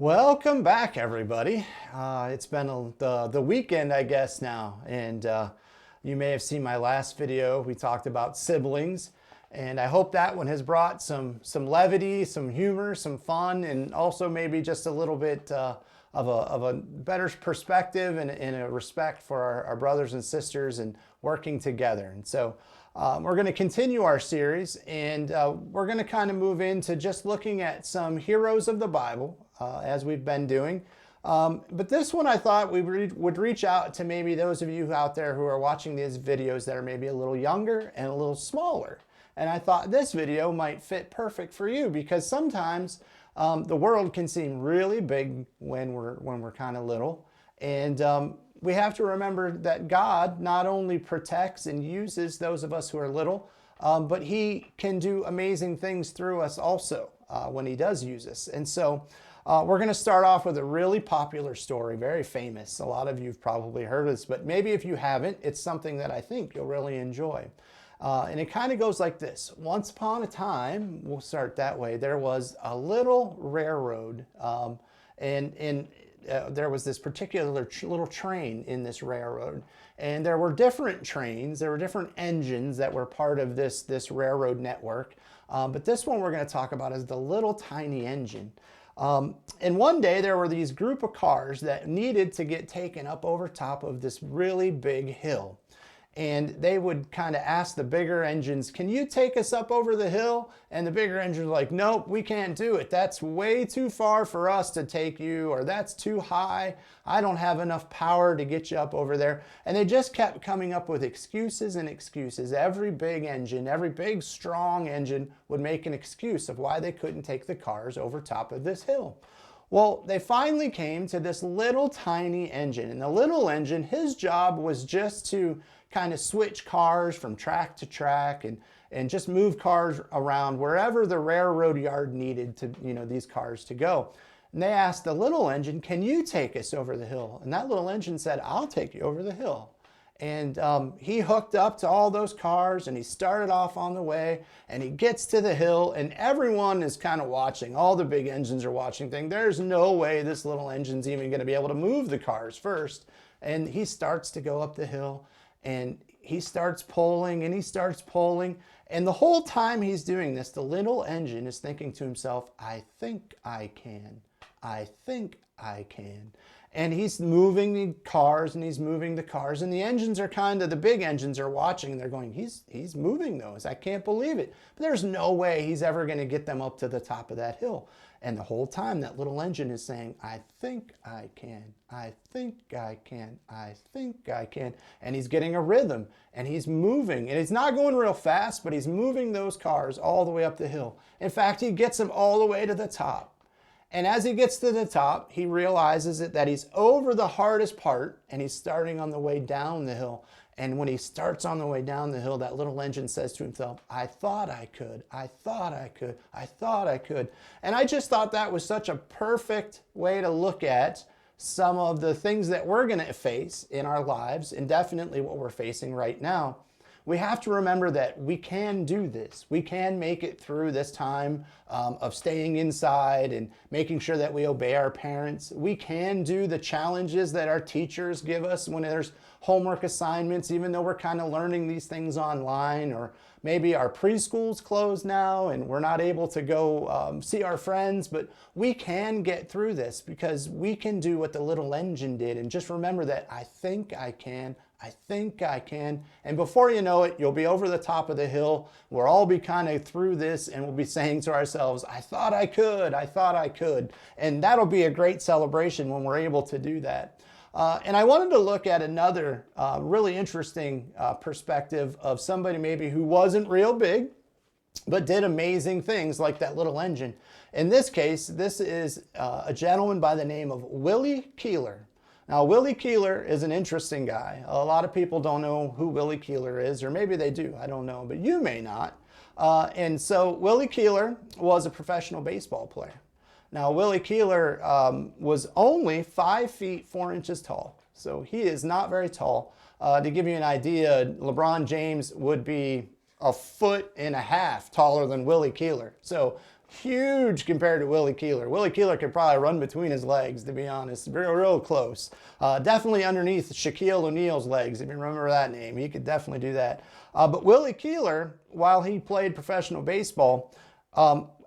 Welcome back, everybody. It's been the weekend, I guess, now, and you may have seen my last video. We talked about siblings, and I hope that one has brought some levity, some humor, some fun, and also maybe just a little bit of a better perspective and a respect for our brothers and sisters and working together. And so we're going to continue our series, and we're going to kind of move into just looking at some heroes of the Bible, as we've been doing. But this one I thought we would reach out to maybe those of you out there who are watching these videos that are maybe a little younger and a little smaller. And I thought this video might fit perfect for you because sometimes the world can seem really big when we're kind of little. And we have to remember that God not only protects and uses those of us who are little, but He can do amazing things through us also when He does use us. And so we're going to start off with a really popular story, very famous. A lot of you have probably heard of this, but maybe if you haven't, it's something that I think you'll really enjoy. And it kind of goes like this. Once upon a time, we'll start that way, there was a little railroad, and there was this particular little train in this railroad. And there were different trains, there were different engines that were part of this railroad network. But this one we're going to talk about is the little tiny engine. And one day there were these group of cars that needed to get taken up over top of this really big hill. And they would kind of ask the bigger engines, can you take us up over the hill? And the bigger engines were like, nope, we can't do it. That's way too far for us to take you, or that's too high. I don't have enough power to get you up over there. And they just kept coming up with excuses and excuses. Every big engine, every big strong engine would make an excuse of why they couldn't take the cars over top of this hill. Well, they finally came to this little tiny engine. And the little engine, his job was just to kind of switch cars from track to track and just move cars around wherever the railroad yard needed to, these cars to go. And they asked the little engine, can you take us over the hill? And that little engine said, I'll take you over the hill. And he hooked up to all those cars and he started off on the way and he gets to the hill and everyone is kind of watching. All the big engines are watching, thinking there's no way this little engine's even going to be able to move the cars first. And he starts to go up the hill and he starts pulling and he starts pulling. And the whole time he's doing this, the little engine is thinking to himself, I think I can. I think I can. And he's moving the cars and he's moving the cars and the engines are the big engines are watching and they're going, he's moving those. I can't believe it. But there's no way he's ever going to get them up to the top of that hill. And the whole time that little engine is saying, I think I can. I think I can. I think I can. And he's getting a rhythm and he's moving and he's not going real fast, but he's moving those cars all the way up the hill. In fact, he gets them all the way to the top. And as he gets to the top, he realizes that he's over the hardest part and he's starting on the way down the hill. And when he starts on the way down the hill, that little engine says to himself, I thought I could, I thought I could, I thought I could. And I just thought that was such a perfect way to look at some of the things that we're going to face in our lives and definitely what we're facing right now. We have to remember that we can do this. We can make it through this time of staying inside and making sure that we obey our parents. We can do the challenges that our teachers give us when there's homework assignments, even though we're kind of learning these things online, or maybe our preschool's closed now and we're not able to go see our friends, but we can get through this because we can do what the little engine did. And just remember that I think I can. I think I can. And before you know it, you'll be over the top of the hill. We'll all be kind of through this and we'll be saying to ourselves, I thought I could, I thought I could. And that'll be a great celebration when we're able to do that. And I wanted to look at another really interesting perspective of somebody maybe who wasn't real big, but did amazing things like that little engine. In this case, this is a gentleman by the name of Willie Keeler. Now, Willie Keeler is an interesting guy. A lot of people don't know who Willie Keeler is, or maybe they do, I don't know, but you may not. And so Willie Keeler was a professional baseball player. Now, Willie Keeler was only 5 feet 4 inches tall, so he is not very tall. To give you an idea, LeBron James would be 1.5 feet taller than Willie Keeler. So huge compared to Willie Keeler. Willie Keeler could probably run between his legs, to be honest, real close. Definitely underneath Shaquille O'Neal's legs, if you remember that name. He could definitely do that. But Willie Keeler, while he played professional baseball,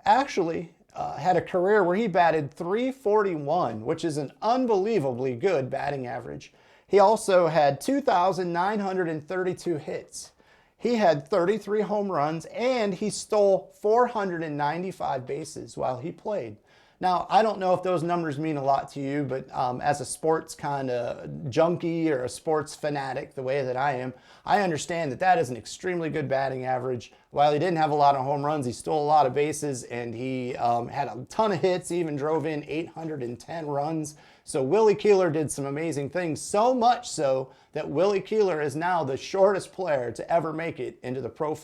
actually had a career where he batted .341, which is an unbelievably good batting average. He also had 2,932 hits. He had 33 home runs, and he stole 495 bases while he played. Now, I don't know if those numbers mean a lot to you, but as a sports kind of junkie or a sports fanatic, the way that I am, I understand that that is an extremely good batting average. While he didn't have a lot of home runs, he stole a lot of bases, and he had a ton of hits. He even drove in 810 runs. So Willie Keeler did some amazing things, so much so that Willie Keeler is now the shortest player to ever make it into the Pro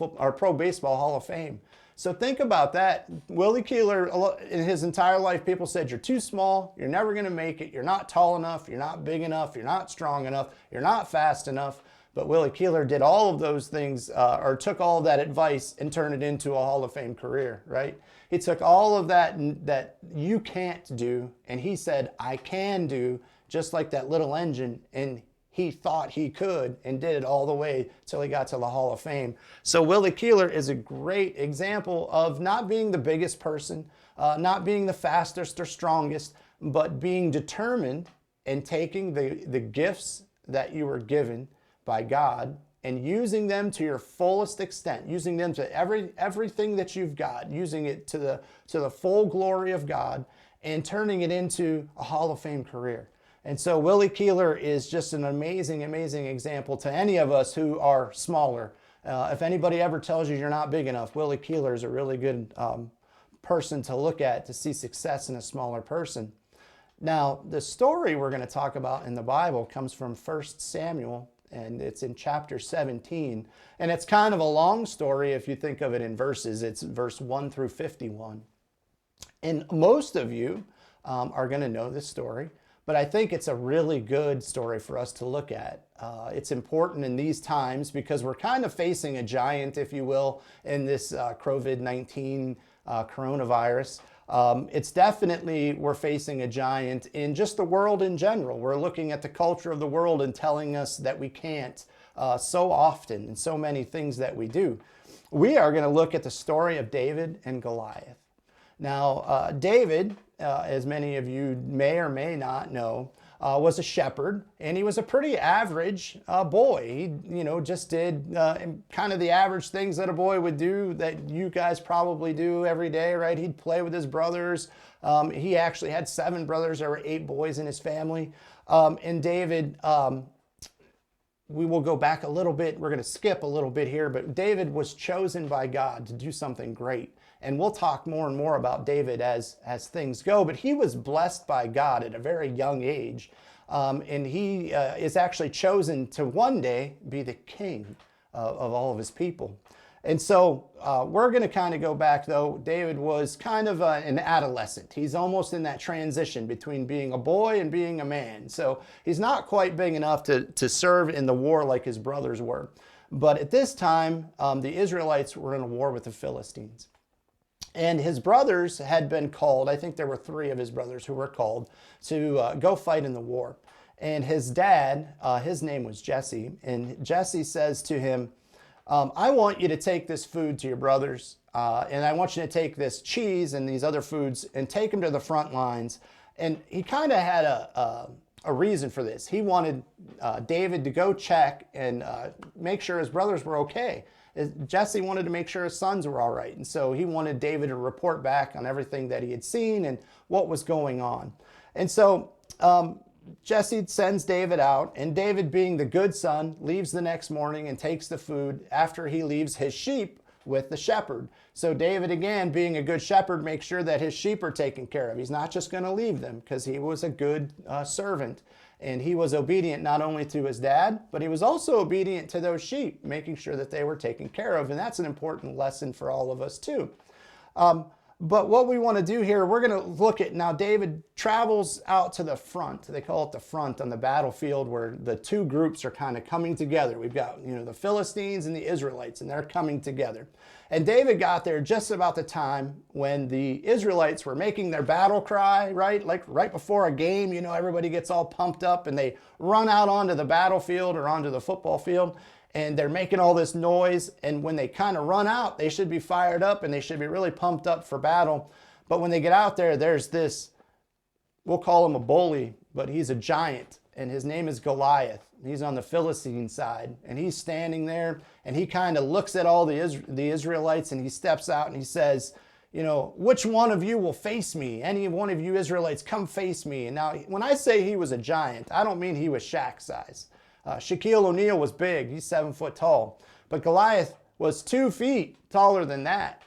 Baseball Hall of Fame. So think about that. Willie Keeler, in his entire life, people said, you're too small, you're never going to make it, you're not tall enough, you're not big enough, you're not strong enough, you're not fast enough. But Willie Keeler did all of those things, or took all of that advice and turned it into a Hall of Fame career, right? He took all of that you can't do, and he said, I can do, just like that little engine, and he thought he could and did it all the way till he got to the Hall of Fame. So Willie Keeler is a great example of not being the biggest person, not being the fastest or strongest, but being determined and taking the gifts that you were given by God and using them to your fullest extent, using them to everything that you've got, using it to the full glory of God, and turning it into a Hall of Fame career. And so Willie Keeler is just an amazing, amazing example to any of us who are smaller. If anybody ever tells you you're not big enough, Willie Keeler is a really good person to look at to see success in a smaller person. Now, the story we're going to talk about in the Bible comes from 1 Samuel, and it's in chapter 17. And it's kind of a long story if you think of it in verses. It's verse 1 through 51. And most of you are going to know this story. But I think it's a really good story for us to look at. It's important in these times because we're kind of facing a giant, if you will, in this COVID-19 coronavirus. It's definitely, we're facing a giant in just the world in general. We're looking at the culture of the world and telling us that we can't so often in so many things that we do. We are going to look at the story of David and Goliath. Now, David, as many of you may or may not know, was a shepherd, and he was a pretty average boy. He, just did kind of the average things that a boy would do that you guys probably do every day, right? He'd play with his brothers. He actually had 7 brothers. There were 8 boys in his family. And David, we will go back a little bit. We're going to skip a little bit here, but David was chosen by God to do something great. And we'll talk more and more about David as things go, but he was blessed by God at a very young age. And he is actually chosen to one day be the king of all of his people. And so we're going to kind of go back, though. David was kind of an adolescent. He's almost in that transition between being a boy and being a man. So he's not quite big enough to serve in the war like his brothers were. But at this time, the Israelites were in a war with the Philistines. And his brothers had been called, I think there were 3 of his brothers who were called to go fight in the war. And his dad, his name was Jesse, and Jesse says to him, I want you to take this food to your brothers, and I want you to take this cheese and these other foods and take them to the front lines. And he kind of had a reason for this. He wanted David to go check and make sure his brothers were okay. Jesse wanted to make sure his sons were all right. And so he wanted David to report back on everything that he had seen and what was going on. And so Jesse sends David out, and David, being the good son, leaves the next morning and takes the food after he leaves his sheep with the shepherd. So David, again, being a good shepherd, makes sure that his sheep are taken care of. He's not just going to leave them because he was a good servant. And he was obedient not only to his dad, but he was also obedient to those sheep, making sure that they were taken care of. And that's an important lesson for all of us too. But what we want to do here, we're going to look at now David travels out to the front. They call it the front on the battlefield where the two groups are kind of coming together. We've got, the Philistines and the Israelites, and they're coming together. And David got there just about the time when the Israelites were making their battle cry, right? Like right before a game, everybody gets all pumped up and they run out onto the battlefield or onto the football field. And they're making all this noise, and when they kind of run out, they should be fired up and they should be really pumped up for battle. But when they get out there, there's this, we'll call him a bully, but he's a giant, and his name is Goliath. He's on the Philistine side, and he's standing there, and he kind of looks at all the Israelites, and he steps out and he says, which one of you will face me? Any one of you Israelites, come face me. And now, when I say he was a giant, I don't mean he was Shaq size. Shaquille O'Neal was big. He's 7 foot tall. But Goliath was 2 feet taller than that.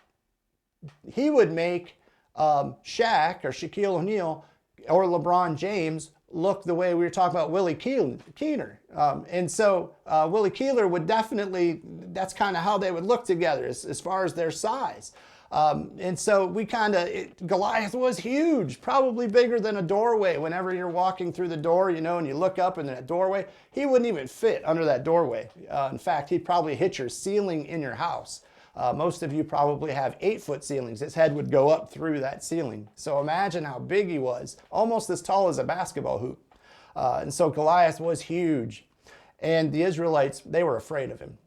He would make Shaq or Shaquille O'Neal or LeBron James look the way we were talking about Willie Keener. And so Willie Keeler would definitely, that's kind of how they would look together as far as their size. And so Goliath was huge, probably bigger than a doorway. Whenever you're walking through the door, and you look up in that doorway, he wouldn't even fit under that doorway. In fact, he'd probably hit your ceiling in your house. Most of you probably have 8-foot ceilings. His head would go up through that ceiling. So imagine how big he was, almost as tall as a basketball hoop. And so Goliath was huge. And the Israelites, they were afraid of him.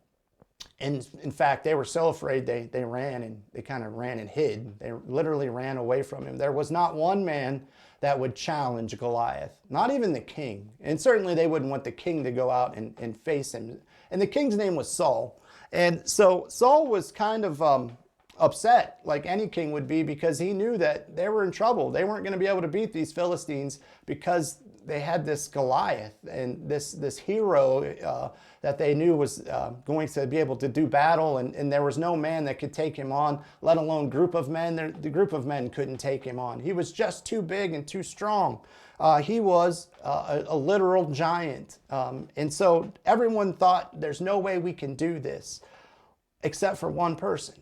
And in fact, they were so afraid they ran, and they kind of ran and hid. They literally ran away from him. There was not one man that would challenge Goliath, not even the king. And certainly they wouldn't want the king to go out and face him. And the king's name was Saul. And so Saul was kind of upset, like any king would be, because he knew that they were in trouble. They weren't going to be able to beat these Philistines because they had this Goliath and this hero that they knew was going to be able to do battle, and there was no man that could take him on, let alone group of men. The group of men couldn't take him on. He was just too big and too strong. He was a literal giant. And so everyone thought, there's no way we can do this, except for one person.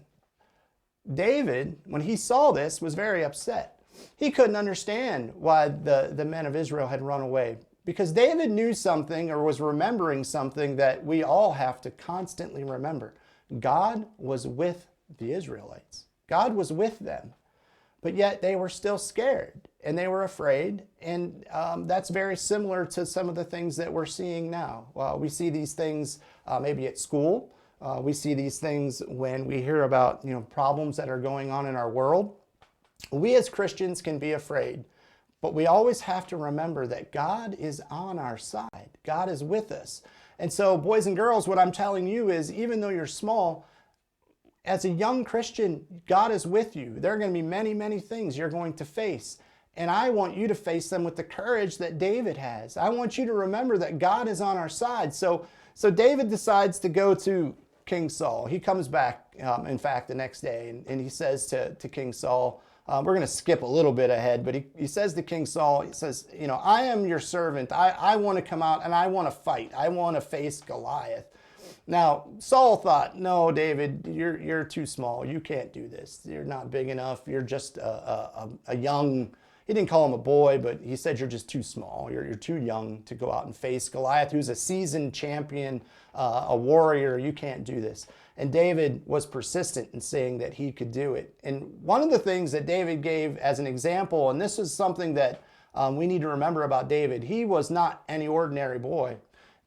David, when he saw this, was very upset. He couldn't understand why the men of Israel had run away, because David knew something, or was remembering something that we all have to constantly remember. God was with the Israelites. God was with them, but yet they were still scared and they were afraid. And that's very similar to some of the things that we're seeing now. We see these things maybe at school. We see these things when we hear about problems that are going on in our world. We as Christians can be afraid, but we always have to remember that God is on our side. God is with us. And so, boys and girls, what I'm telling you is, even though you're small, as a young Christian, God is with you. There are going to be many, many things you're going to face. And I want you to face them with the courage that David has. I want you to remember that God is on our side. So David decides to go to King Saul. He comes back, in fact, the next day, and he says to King Saul, we're going to skip a little bit ahead, but he says to King Saul, he says, I am your servant. I want to come out and I want to fight. I want to face Goliath. Now, Saul thought, no, David, you're too small. You can't do this. You're not big enough. You're just a young, he didn't call him a boy, but he said you're just too small. You're too young to go out and face Goliath, who's a seasoned champion, a warrior. You can't do this. And David was persistent in saying that he could do it. And one of the things that David gave as an example, and this is something that we need to remember about David, he was not any ordinary boy.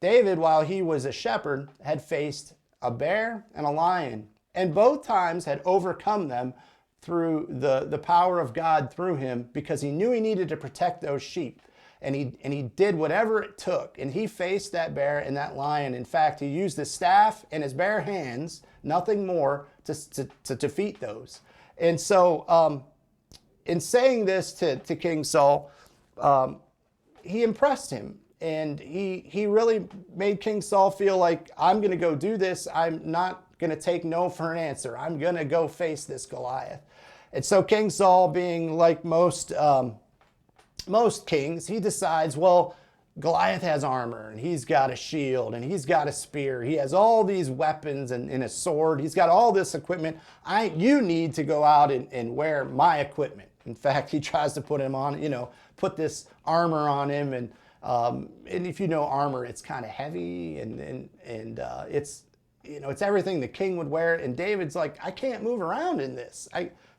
David, while he was a shepherd, had faced a bear and a lion, and both times had overcome them through the power of God through him, because he knew he needed to protect those sheep. And he did whatever it took. And he faced that bear and that lion. In fact, he used his staff and his bare hands, nothing more, to defeat those. And so in saying this to King Saul, he impressed him. And he really made King Saul feel like, I'm going to go do this. I'm not going to take no for an answer. I'm going to go face this Goliath. And so King Saul, being like most kings, he decides, well, Goliath has armor, and he's got a shield, and he's got a spear. He has all these weapons and a sword. He's got all this equipment. You need to go out and wear my equipment. In fact, he tries to put him on, put this armor on him. And if you know armor, it's kind of heavy, and it's, it's everything the king would wear. And David's like, I can't move around in this.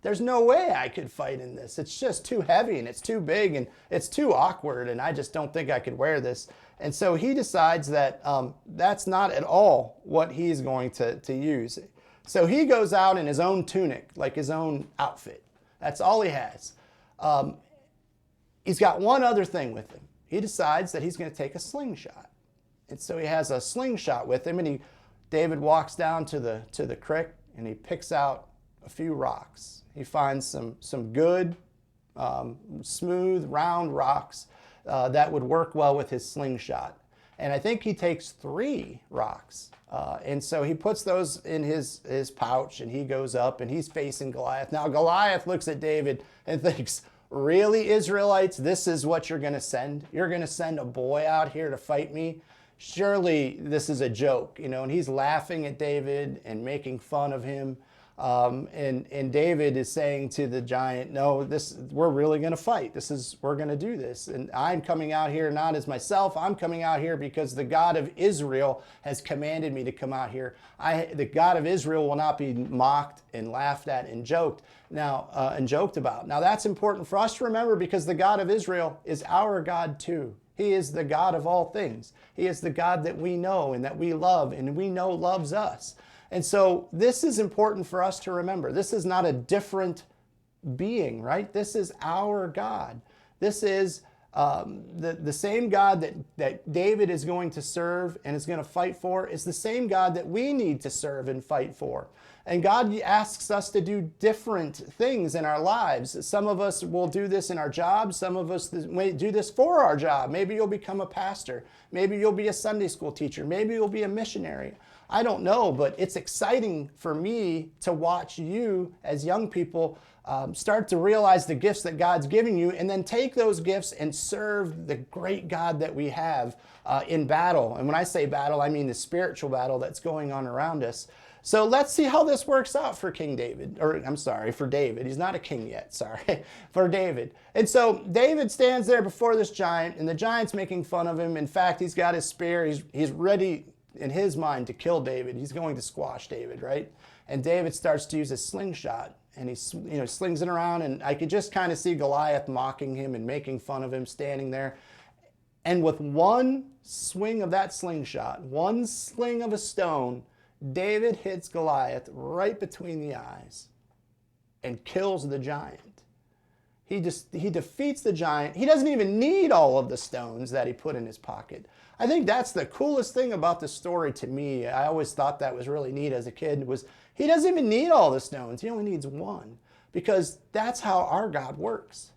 There's no way I could fight in this. It's just too heavy, and it's too big, and it's too awkward, and I just don't think I could wear this. And so he decides that that's not at all what he's going to use. So he goes out in his own tunic, like his own outfit. That's all he has. He's got one other thing with him. He decides that he's going to take a slingshot. And so he has a slingshot with him, and David walks down to the creek, and he picks out a few rocks. He finds some good, smooth, round rocks that would work well with his slingshot. And I think he takes 3 rocks. And so he puts those in his pouch, and he goes up, and he's facing Goliath. Now Goliath looks at David and thinks, really, Israelites, this is what you're going to send? You're going to send a boy out here to fight me? Surely this is a joke, And he's laughing at David and making fun of him. And David is saying to the giant, no, we're really going to fight. We're going to do this. And I'm coming out here not as myself. I'm coming out here because the God of Israel has commanded me to come out here. The God of Israel will not be mocked and laughed at and joked about. Now that's important for us to remember, because the God of Israel is our God too. He is the God of all things. He is the God that we know and that we love and we know loves us. And so this is important for us to remember. This is not a different being, right? This is our God. This is the same God that David is going to serve and is going to fight for is the same God that we need to serve and fight for. And God asks us to do different things in our lives. Some of us will do this in our jobs. Some of us may do this for our job. Maybe you'll become a pastor. Maybe you'll be a Sunday school teacher. Maybe you'll be a missionary. I don't know, but it's exciting for me to watch you as young people start to realize the gifts that God's giving you, and then take those gifts and serve the great God that we have in battle. And when I say battle, I mean the spiritual battle that's going on around us. So let's see how this works out for King David, for David. He's not a king yet, for David. And so David stands there before this giant, and the giant's making fun of him. In fact, he's got his spear. He's ready in his mind to kill David. He's going to squash David, right? And David starts to use his slingshot, and he slings it around, and I could just kind of see Goliath mocking him and making fun of him standing there. And with one swing of that slingshot, one sling of a stone, David hits Goliath right between the eyes and kills the giant. He defeats the giant. He doesn't even need all of the stones that he put in his pocket. I think that's the coolest thing about the story to me. I always thought that was really neat as a kid, was he doesn't even need all the stones. He only needs one, because that's how our God works.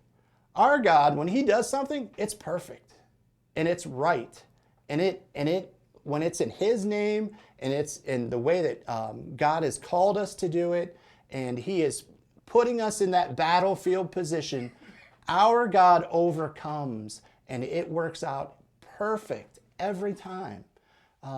Our God, when he does something, it's perfect and it's right. And when it's in his name, and it's in the way that God has called us to do it, and he is putting us in that battlefield position, our God overcomes, and it works out perfect every time.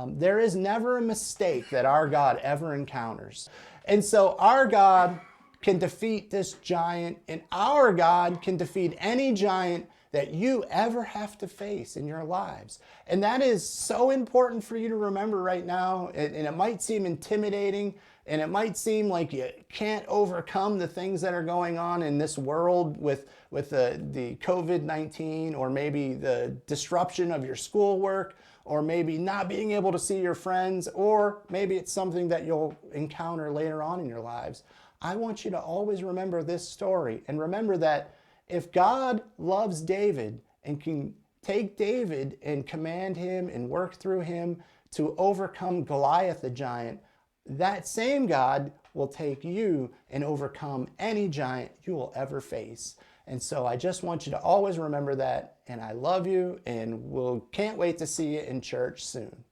There is never a mistake that our God ever encounters. And so our God can defeat this giant, and our God can defeat any giant that you ever have to face in your lives. And that is so important for you to remember right now. And it might seem intimidating, and it might seem like you can't overcome the things that are going on in this world with the COVID-19, or maybe the disruption of your schoolwork, or maybe not being able to see your friends, or maybe it's something that you'll encounter later on in your lives. I want you to always remember this story, and remember that if God loves David and can take David and command him and work through him to overcome Goliath the giant, that same God will take you and overcome any giant you will ever face. And so I just want you to always remember that, and I love you, and can't wait to see you in church soon.